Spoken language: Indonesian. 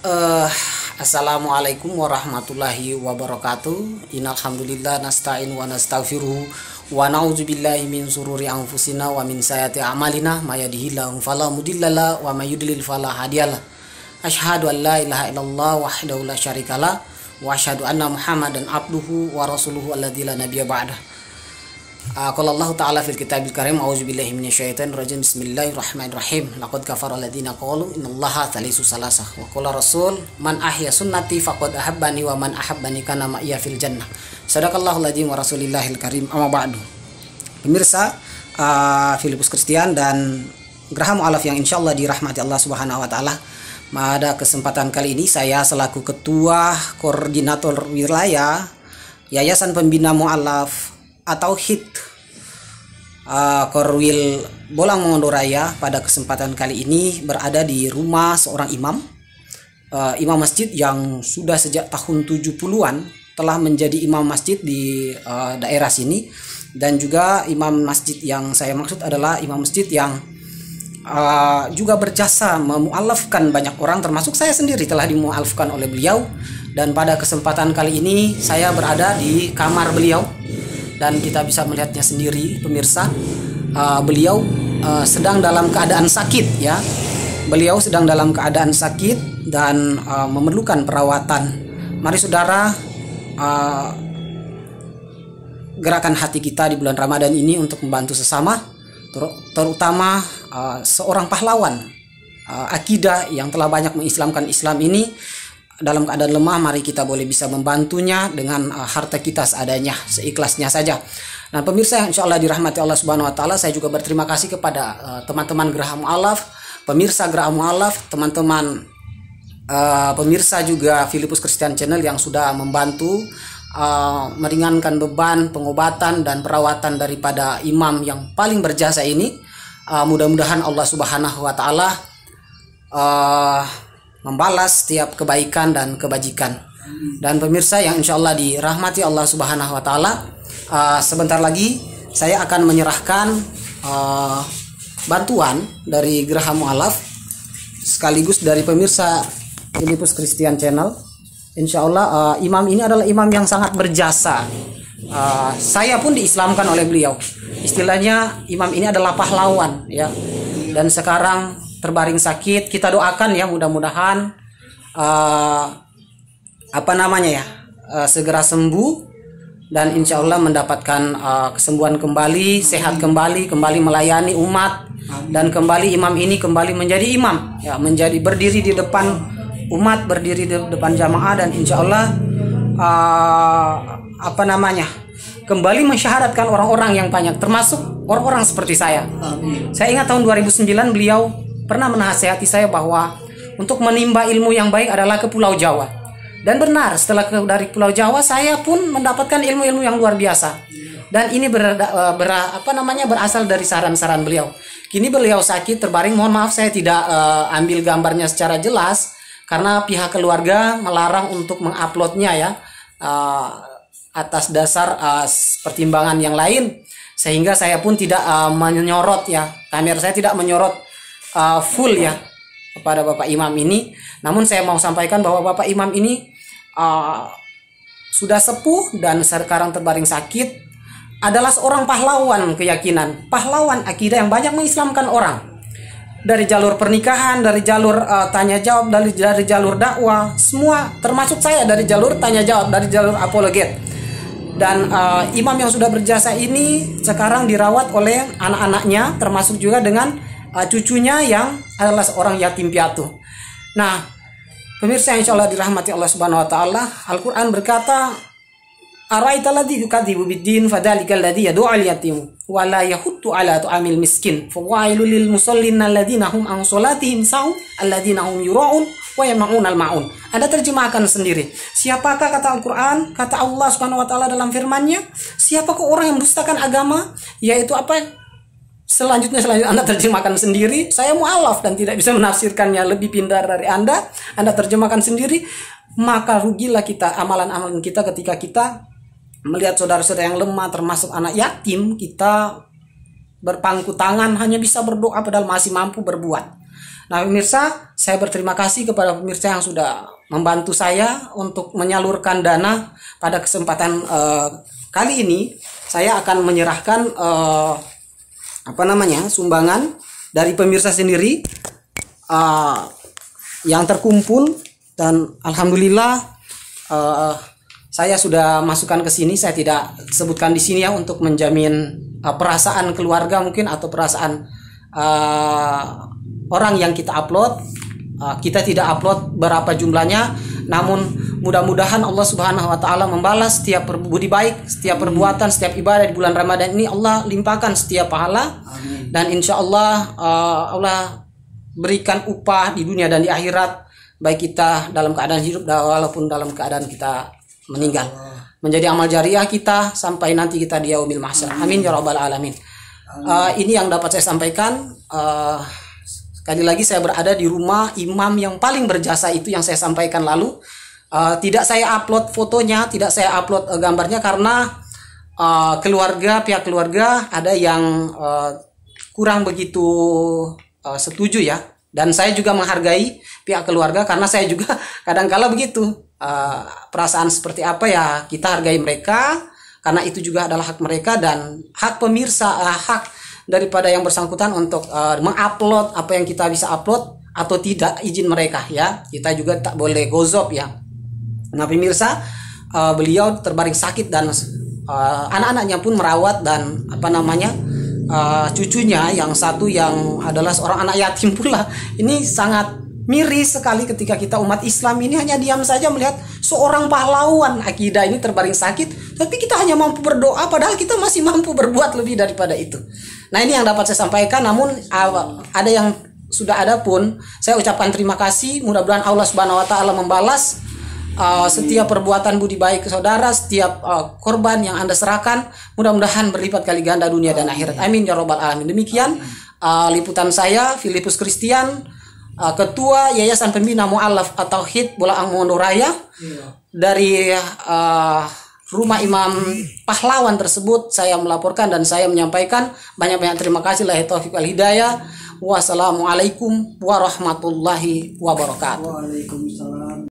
Eh, Assalamualaikum warahmatullahi wabarakatuh. Innal hamdalillah nasta'in wa nastaghfiruh wa na'udzubillahi min sururi anfusina wa min sayyiati a'malina may yahdihillahu fala mudhillalah wa may yudlil fala hadiyalah. Asyhadu an la ilaha illallah wahdahu la syarikalah wa asyhadu anna Muhammadan abduhu wa rasuluhu alladzi la nabiyya ba'dah. Qala Allah Ta'ala fil kitabil karim a'udzubillahi minasyaitonir rajim bismillahirrahmanirrahim laqad kafara alladziina qalu innallaha thalithu salasah wa qala rasul man ahya sunnati faqad ahabbani wa man ahabbani kana ma'iya fil jannah sadaqallahul adzim wa rasulillahil karim amma ba'du. Pemirsa Filipus Kristian dan Geraha Mu'alaf yang insyaallah dirahmati Allah Subhanahu wa taala, pada kesempatan kali ini saya selaku ketua koordinator wilayah Yayasan Pembina Mu'alaf atau HIT Korwil Bolang Mongondo Raya pada kesempatan kali ini berada di rumah seorang imam masjid yang sudah sejak tahun 70-an telah menjadi imam masjid di daerah sini, dan juga imam masjid yang saya maksud adalah imam masjid yang juga berjasa memualafkan banyak orang, termasuk saya sendiri telah dimualafkan oleh beliau. Dan pada kesempatan kali ini saya berada di kamar beliau dan kita bisa melihatnya sendiri, pemirsa. Beliau sedang dalam keadaan sakit ya. Beliau sedang dalam keadaan sakit dan memerlukan perawatan. Mari saudara, gerakan hati kita di bulan Ramadan ini untuk membantu sesama, terutama seorang pahlawan akidah yang telah banyak mengislamkan Islam ini dalam keadaan lemah. Mari kita boleh bisa membantunya dengan harta kita seadanya, seikhlasnya saja. Nah pemirsa yang insya Allah dirahmati Allah Subhanahu wa taala, saya juga berterima kasih kepada teman-teman Geraha Mu'alaf, pemirsa Geraha Mu'alaf, teman-teman pemirsa juga Filipus Kristian Channel yang sudah membantu meringankan beban pengobatan dan perawatan daripada imam yang paling berjasa ini. Mudah-mudahan Allah Subhanahu wa taala membalas setiap kebaikan dan kebajikan. Dan pemirsa yang insya Allah dirahmati Allah Subhanahu wa taala, sebentar lagi saya akan menyerahkan bantuan dari Geraha Mu'alaf sekaligus dari pemirsa Filipus Kristian Channel. Insya Allah imam ini adalah imam yang sangat berjasa. Saya pun diislamkan oleh beliau. Istilahnya imam ini adalah pahlawan ya. Dan sekarang terbaring sakit, kita doakan ya mudah-mudahan segera sembuh dan insya Allah mendapatkan kesembuhan kembali, sehat kembali melayani umat, dan kembali imam ini kembali menjadi imam ya, menjadi berdiri di depan umat, berdiri di depan jamaah, dan insya Allah kembali mensyahadatkan orang-orang yang banyak, termasuk orang-orang seperti saya. Saya ingat tahun 2009 beliau pernah menasihati saya bahwa untuk menimba ilmu yang baik adalah ke Pulau Jawa. Dan benar, setelah dari Pulau Jawa saya pun mendapatkan ilmu-ilmu yang luar biasa. Dan ini berasal dari saran-saran beliau. Kini beliau sakit terbaring, mohon maaf saya tidak ambil gambarnya secara jelas karena pihak keluarga melarang untuk menguploadnya ya, atas dasar pertimbangan yang lain, sehingga saya pun tidak menyorot ya, kamera saya tidak menyorot full ya kepada Bapak Imam ini. Namun saya mau sampaikan bahwa Bapak Imam ini sudah sepuh dan sekarang terbaring sakit, adalah seorang pahlawan keyakinan, pahlawan akidah yang banyak mengislamkan orang dari jalur pernikahan, dari jalur tanya jawab, dari jalur dakwah, semua, termasuk saya dari jalur tanya jawab, dari jalur apologet. Dan imam yang sudah berjasa ini sekarang dirawat oleh anak-anaknya, termasuk juga dengan cucunya yang adalah seorang yatim piatu. Nah, pemirsa yang insyaallah dirahmati Allah Subhanahu wa taala, Al-Qur'an berkata, "Ara'aital ladzi yukadzibu bid-din fadzalikal ladzi yad'u'al yatim wa la yahuddu 'ala tu'amil miskin fawailul lil musallin alladzina hum an sholatihim sahun alladzina hum yura'un wa yamna'unal ma'un." Anda terjemahkan sendiri. Siapakah, kata Al-Qur'an, kata Allah Subhanahu wa taala dalam firman-Nya, siapakah orang yang mendustakan agama, yaitu apa? Selanjutnya Anda terjemahkan sendiri. Saya mu'alaf dan tidak bisa menafsirkannya lebih pintar dari Anda. Anda terjemahkan sendiri. Maka rugilah kita, amalan-amalan kita, ketika kita melihat saudara-saudara yang lemah, termasuk anak yatim, kita berpangku tangan, hanya bisa berdoa padahal masih mampu berbuat. Nah pemirsa, saya berterima kasih kepada pemirsa yang sudah membantu saya untuk menyalurkan dana. Pada kesempatan kali ini saya akan menyerahkan sumbangan dari pemirsa sendiri yang terkumpul, dan alhamdulillah saya sudah masukkan ke sini. Saya tidak sebutkan di sini ya untuk menjamin perasaan keluarga mungkin atau perasaan orang yang kita upload. Kita tidak upload berapa jumlahnya, namun mudah-mudahan Allah Subhanahu wa taala membalas setiap budi baik, setiap perbuatan, setiap ibadah di bulan Ramadan ini. Allah limpahkan setiap pahala. Amin. Dan insya Allah Allah berikan upah di dunia dan di akhirat, baik kita dalam keadaan hidup walaupun dalam keadaan kita meninggal, menjadi amal jariah kita sampai nanti kita di yaumil mahsyar. Amin ya rabbal alamin. Ini yang dapat saya sampaikan. Sekali lagi saya berada di rumah imam yang paling berjasa, itu yang saya sampaikan lalu. Tidak saya upload fotonya, tidak saya upload gambarnya karena pihak keluarga ada yang kurang begitu setuju ya. Dan saya juga menghargai pihak keluarga karena saya juga kadang-kala begitu. Perasaan seperti apa ya, kita hargai mereka karena itu juga adalah hak mereka dan hak pemirsa, hak daripada yang bersangkutan untuk mengupload apa yang kita bisa upload atau tidak, izin mereka ya. Kita juga tak boleh gozop ya. Nah pemirsa, beliau terbaring sakit dan anak-anaknya pun merawat, dan cucunya yang satu yang adalah seorang anak yatim pula. Ini sangat miris sekali ketika kita umat Islam ini hanya diam saja melihat seorang pahlawan akidah ini terbaring sakit, tapi kita hanya mampu berdoa padahal kita masih mampu berbuat lebih daripada itu. Nah ini yang dapat saya sampaikan. Namun ada yang sudah ada pun saya ucapkan terima kasih. Mudah-mudahan Allah Subhanahu wa taala membalas setiap perbuatan budi baik ke saudara, setiap korban yang Anda serahkan, mudah-mudahan berlipat kali ganda dunia dan akhirat. Amin ya rabbal alamin. Demikian liputan saya, Filipus Christian, Ketua Yayasan Pembina Mu'allaf At-Tauhid Bulaang Mongondo Raya, dari rumah Imam pahlawan tersebut. Saya melaporkan dan saya menyampaikan banyak-banyak terima kasih. Lahi taufiq wal hidayah. Wassalamualaikum warahmatullahi wabarakatuh. Waalaikumsalam.